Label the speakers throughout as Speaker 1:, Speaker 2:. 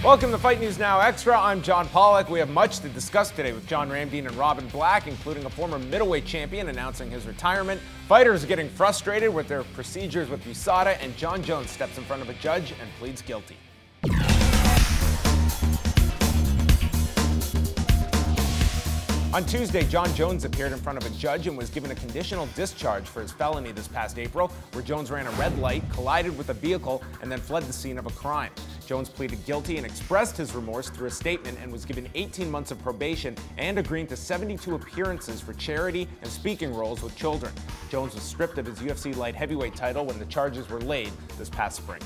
Speaker 1: Welcome to Fight News Now Extra. I'm John Pollock. We have much to discuss today with John Ramdine and Robin Black, including a former middleweight champion announcing his retirement, fighters getting frustrated with their procedures with USADA, and Jon Jones steps in front of a judge and pleads guilty. On Tuesday, Jon Jones appeared in front of a judge and was given a conditional discharge for his felony this past April, where Jones ran a red light, collided with a vehicle, and then fled the scene of a crime. Jones pleaded guilty and expressed his remorse through a statement and was given 18 months of probation and agreeing to 72 appearances for charity and speaking roles with children. Jones was stripped of his UFC light heavyweight title when the charges were laid this past spring.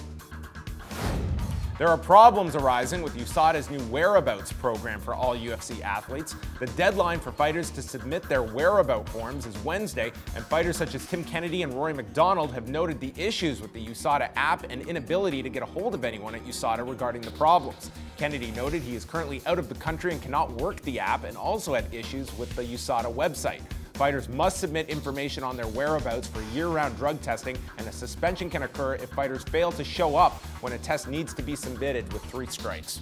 Speaker 1: There are problems arising with USADA's new whereabouts program for all UFC athletes. The deadline for fighters to submit their whereabout forms is Wednesday, and fighters such as Tim Kennedy and Rory McDonald have noted the issues with the USADA app and inability to get a hold of anyone at USADA regarding the problems. Kennedy noted he is currently out of the country and cannot work the app, and also had issues with the USADA website. Fighters must submit information on their whereabouts for year-round drug testing, and a suspension can occur if fighters fail to show up when a test needs to be submitted with 3 strikes.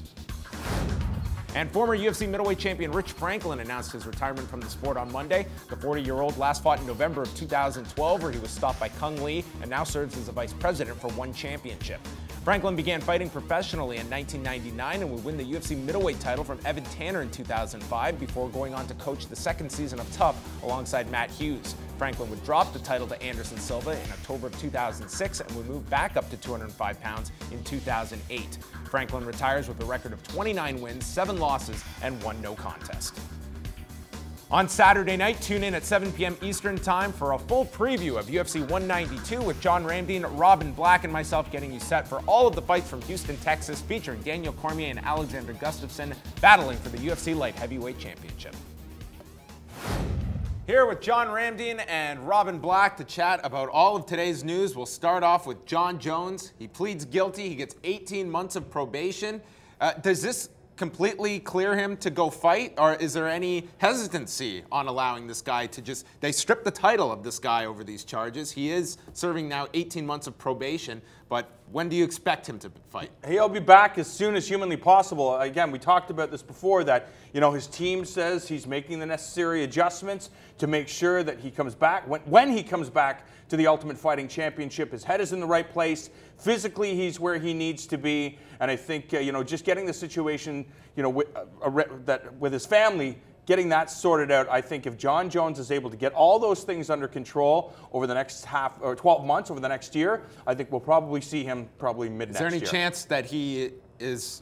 Speaker 1: And former UFC middleweight champion Rich Franklin announced his retirement from the sport on Monday. The 40-year-old last fought in November of 2012, where he was stopped by Kung Lee and now serves as a vice president for ONE Championship. Franklin began fighting professionally in 1999 and would win the UFC middleweight title from Evan Tanner in 2005 before going on to coach the second season of Tough alongside Matt Hughes. Franklin would drop the title to Anderson Silva in October of 2006 and would move back up to 205 pounds in 2008. Franklin retires with a record of 29 wins, 7 losses, and 1 no contest. On Saturday night, tune in at 7 p.m. Eastern Time for a full preview of UFC 192 with John Ramdine, Robin Black, and myself getting you set for all of the fights from Houston, Texas, featuring Daniel Cormier and Alexander Gustafsson battling for the UFC Light Heavyweight Championship. Here with John Ramdine and Robin Black to chat about all of today's news. We'll start off with Jon Jones. He pleads guilty. He gets 18 months of probation. Does this completely clear him to go fight, or is there any hesitancy on allowing this guy to just, they stripped the title of this guy over these charges. He is serving now 18 months of probation, but when do you expect him to fight?
Speaker 2: He'll be back as soon as humanly possible. Again, we talked about this before, that his team says he's making the necessary adjustments to make sure that he comes back. When he comes back to the Ultimate Fighting Championship, his head is in the right place. Physically, he's where he needs to be. And I think, just getting the situation, with his family, getting that sorted out, I think if Jon Jones is able to get all those things under control over the next 12 months, over the next year, I think we'll probably see him probably mid-next year.
Speaker 1: Is there any chance that he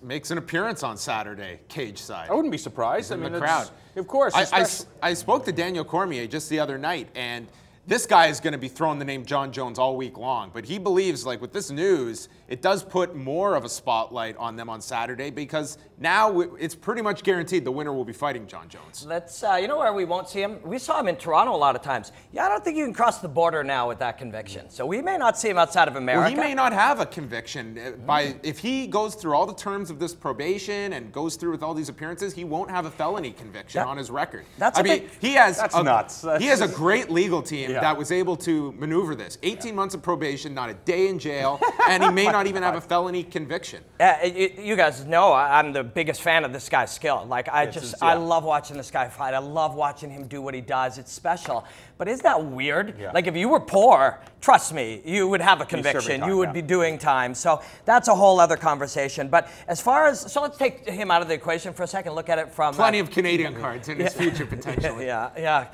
Speaker 1: makes an appearance on Saturday, cage side?
Speaker 2: I wouldn't be surprised.
Speaker 1: In the crowd.
Speaker 2: Of course.
Speaker 1: I spoke to Daniel Cormier just the other night, and this guy is going to be throwing the name Jon Jones all week long, but he believes, like, with this news, it does put more of a spotlight on them on Saturday, because now it's pretty much guaranteed the winner will be fighting Jon Jones.
Speaker 3: Let's, you know where we won't see him? We saw him in Toronto a lot of times. Yeah, I don't think you can cross the border now with that conviction. So we may not see him outside of America.
Speaker 1: Well, he may not have a conviction. If he goes through all the terms of this probation and goes through with all these appearances, he won't have a felony conviction on his record. He has a great legal team that was able to maneuver this. 18 months of probation, not a day in jail, and he may not even have a felony conviction.
Speaker 3: You guys know I'm the biggest fan of this guy's skill. Like, I love watching this guy fight. I love watching him do what he does. It's special. But isn't that weird? Yeah. Like, if you were poor, trust me, you would have a conviction. You would be doing time. So that's a whole other conversation. But as far as, so let's take him out of the equation for a second, look at it from...
Speaker 1: Plenty of Canadian cards in his future, potentially.
Speaker 3: Yeah.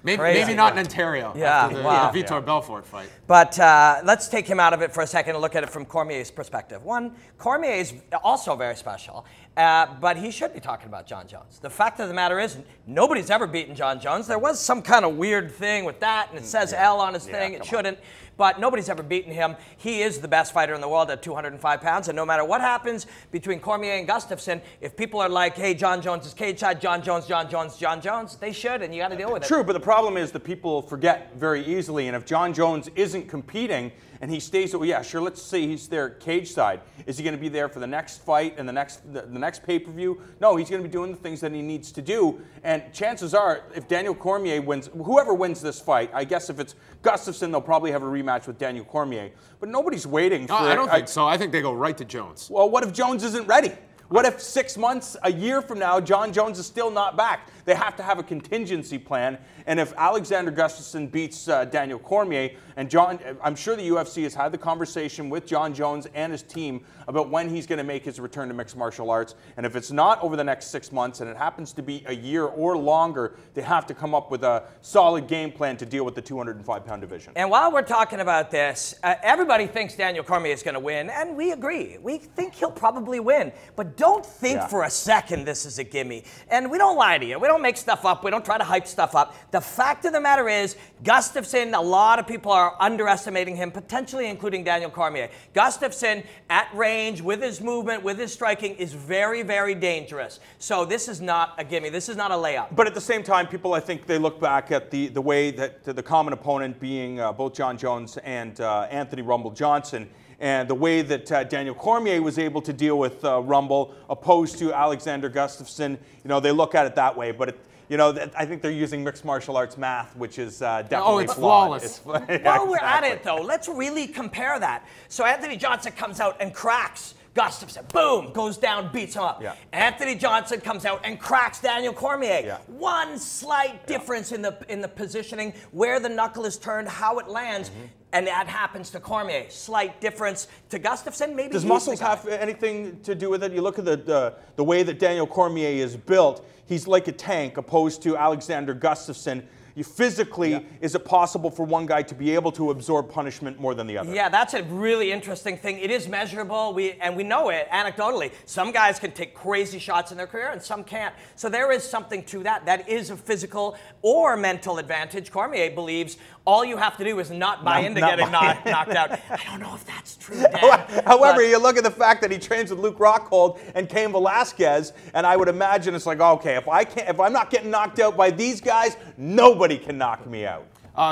Speaker 1: Maybe not in Ontario after the Vitor Belfort fight.
Speaker 3: But let's take him out of it for a second and look at it from Cormier's perspective. One, Cormier is also very special, but he should be talking about Jon Jones. The fact of the matter is, nobody's ever beaten Jon Jones. There was some kind of weird thing with that, and it says L on his thing. It shouldn't. But nobody's ever beaten him. He is the best fighter in the world at 205 pounds, and no matter what happens between Cormier and Gustafsson, if people are like, hey, Jon Jones is cage side, Jon Jones, they should, and you got to deal with it.
Speaker 2: True, but the problem is that people forget very easily, and if Jon Jones isn't competing and he stays, let's say he's there cage side. Is he going to be there for the next fight and the next pay-per-view? No, he's going to be doing the things that he needs to do. And chances are, if Daniel Cormier wins, whoever wins this fight, I guess if it's Gustafsson, they'll probably have a rematch with Daniel Cormier. But nobody's waiting for it.
Speaker 1: I don't think so. I think they go right to Jones.
Speaker 2: Well, what if Jones isn't ready? What if 6 months, a year from now, Jon Jones is still not back? They have to have a contingency plan. And if Alexander Gustafsson beats Daniel Cormier, and I'm sure the UFC has had the conversation with Jon Jones and his team about when he's going to make his return to mixed martial arts. And if it's not over the next 6 months and it happens to be a year or longer, they have to come up with a solid game plan to deal with the 205-pound division.
Speaker 3: And while we're talking about this, everybody thinks Daniel Cormier is going to win, and we agree. We think he'll probably win. But don't think for a second this is a gimme. And we don't lie to you. We don't make stuff up. We don't try to hype stuff up. The fact of the matter is, Gustafsson, a lot of people are underestimating him, potentially including Daniel Cormier. Gustafsson, at range, with his movement, with his striking, is very, very dangerous. So this is not a gimme. This is not a layup.
Speaker 2: But at the same time, people, I think they look back at the way that the common opponent being both Jon Jones and Anthony Rumble Johnson, and the way that Daniel Cormier was able to deal with Rumble opposed to Alexander Gustafsson. You know, they look at it that way. But you know, I think they're using mixed martial arts math, which is definitely
Speaker 1: it's
Speaker 2: flawed.
Speaker 1: flawless.
Speaker 3: While we're at it, though, let's really compare that. So Anthony Johnson comes out and cracks Gustafsson. Boom, goes down, beats him up.
Speaker 2: Yeah.
Speaker 3: Anthony Johnson comes out and cracks Daniel Cormier.
Speaker 2: Yeah.
Speaker 3: One slight difference in the positioning, where the knuckle is turned, how it lands. And that happens to Cormier. Slight difference to Gustafsson. Maybe
Speaker 2: does muscles have anything to do with it? You look at the way that Daniel Cormier is built. He's like a tank opposed to Alexander Gustafsson. Physically, is it possible for one guy to be able to absorb punishment more than the other?
Speaker 3: Yeah, that's a really interesting thing. It is measurable, and we know it anecdotally. Some guys can take crazy shots in their career, and some can't. So there is something to that. That is a physical or mental advantage. Cormier believes all you have to do is not buy into getting knocked out. I don't know if that's true, Dan.
Speaker 2: However, you look at the fact that he trains with Luke Rockhold and Cain Velasquez, and I would imagine it's like, okay, if I'm not getting knocked out by these guys, nobody can knock me out.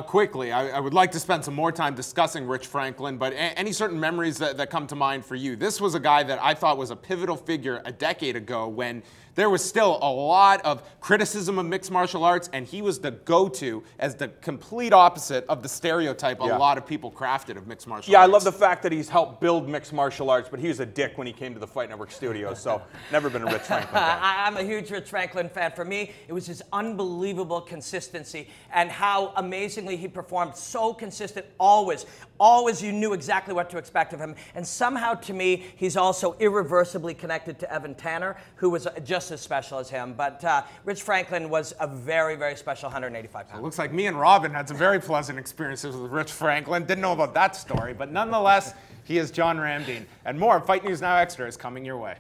Speaker 1: Quickly, I would like to spend some more time discussing Rich Franklin, but any certain memories that come to mind for you? This was a guy that I thought was a pivotal figure a decade ago when there was still a lot of criticism of mixed martial arts, and he was the go-to as the complete opposite of the stereotype a lot of people crafted of mixed martial arts.
Speaker 2: Yeah, I love the fact that he's helped build mixed martial arts, but he was a dick when he came to the Fight Network studios, so never been a Rich Franklin fan.
Speaker 3: I'm a huge Rich Franklin fan. For me, it was his unbelievable consistency and how amazingly he performed. So consistent, always. Always you knew exactly what to expect of him. And somehow, to me, he's also irreversibly connected to Evan Tanner, who was just as special as him. But Rich Franklin was a very, very special 185 pounds.
Speaker 1: It looks like me and Robin had some very pleasant experiences with Rich Franklin. Didn't know about that story, but nonetheless, he is John Ramdine. And more Fight News Now Extra is coming your way.